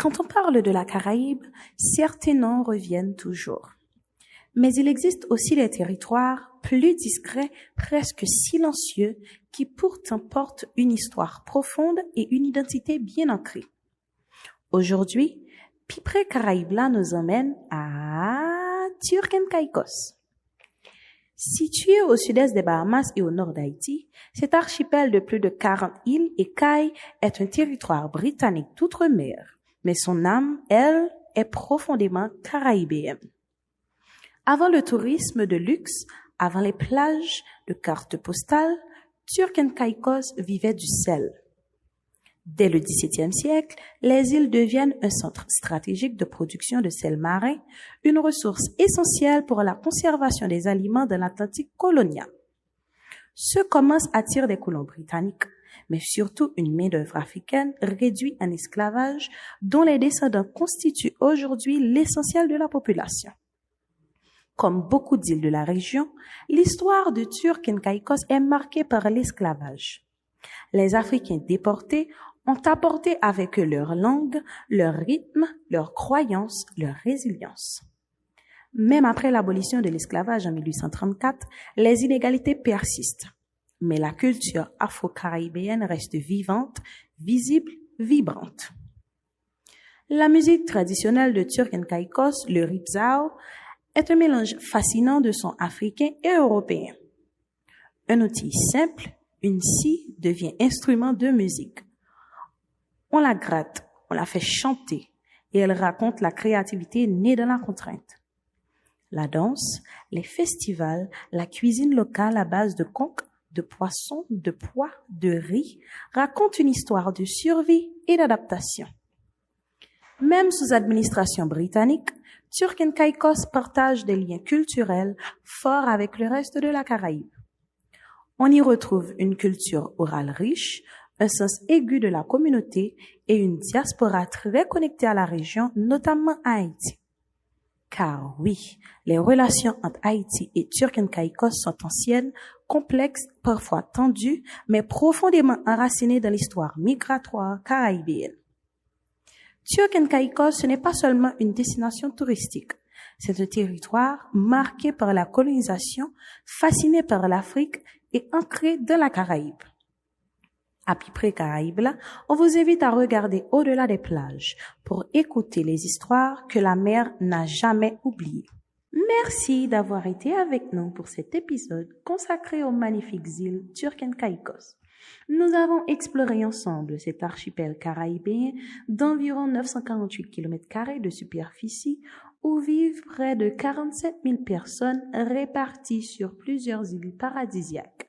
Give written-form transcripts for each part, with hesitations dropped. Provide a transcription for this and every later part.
Quand on parle de la Caraïbe, certains noms reviennent toujours. Mais il existe aussi des territoires plus discrets, presque silencieux, qui pourtant portent une histoire profonde et une identité bien ancrée. Aujourd'hui, Pipre Caraïbla nous emmène à Turken Caicos. Situé au sud-est des Bahamas et au nord d'Haïti, cet archipel de plus de 40 îles et cailles est un territoire britannique d'outre-mer, mais son âme, elle, est profondément caraïbéenne. Avant le tourisme de luxe, avant les plages de cartes postales, Turken Caicos vivait du sel. Dès le XVIIe siècle, les îles deviennent un centre stratégique de production de sel marin, une ressource essentielle pour la conservation des aliments de l'Atlantique colonial. Ce commerce attire des colons britanniques, mais surtout une main-d'œuvre africaine réduite en esclavage, dont les descendants constituent aujourd'hui l'essentiel de la population. Comme beaucoup d'îles de la région, l'histoire de Turken Caicos est marquée par l'esclavage. Les Africains déportés ont apporté avec eux leur langue, leur rythme, leurs croyances, leur résilience. Même après l'abolition de l'esclavage en 1834, les inégalités persistent. Mais la culture afro-caribéenne reste vivante, visible, vibrante. La musique traditionnelle de Turken Caicos, le ripzao, est un mélange fascinant de sons africains et européens. Un outil simple, une scie, devient instrument de musique. On la gratte, on la fait chanter et elle raconte la créativité née de la contrainte. La danse, les festivals, la cuisine locale à base de conques, de poissons, de pois, de riz racontent une histoire de survie et d'adaptation. Même sous administration britannique, Turken Caicos partage des liens culturels forts avec le reste de la Caraïbe. On y retrouve une culture orale riche, un sens aigu de la communauté et une diaspora très connectée à la région, notamment à Haïti. Car oui, les relations entre Haïti et Turken Caicos sont anciennes, complexes, parfois tendues, mais profondément enracinées dans l'histoire migratoire caraïbéenne. Turken Caicos, ce n'est pas seulement une destination touristique. C'est un territoire marqué par la colonisation, fasciné par l'Afrique et ancré dans la Caraïbe. À Pipre Caraïbla, on vous invite à regarder au-delà des plages pour écouter les histoires que la mer n'a jamais oubliées. Merci d'avoir été avec nous pour cet épisode consacré aux magnifiques îles Turken Caicos. Nous avons exploré ensemble cet archipel caraïbéen d'environ 948 km² de superficie où vivent près de 47 000 personnes réparties sur plusieurs îles paradisiaques.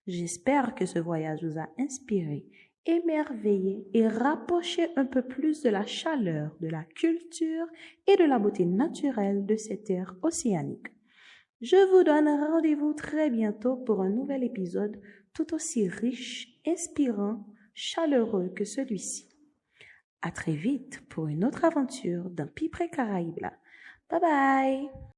J'espère que ce voyage vous a inspiré, émerveillé et rapproché un peu plus de la chaleur, de la culture et de la beauté naturelle de ces terres océaniques. Je vous donne rendez-vous très bientôt pour un nouvel épisode tout aussi riche, inspirant, chaleureux que celui-ci. À très vite pour une autre aventure dans Pipre Caraïbla. Bye bye!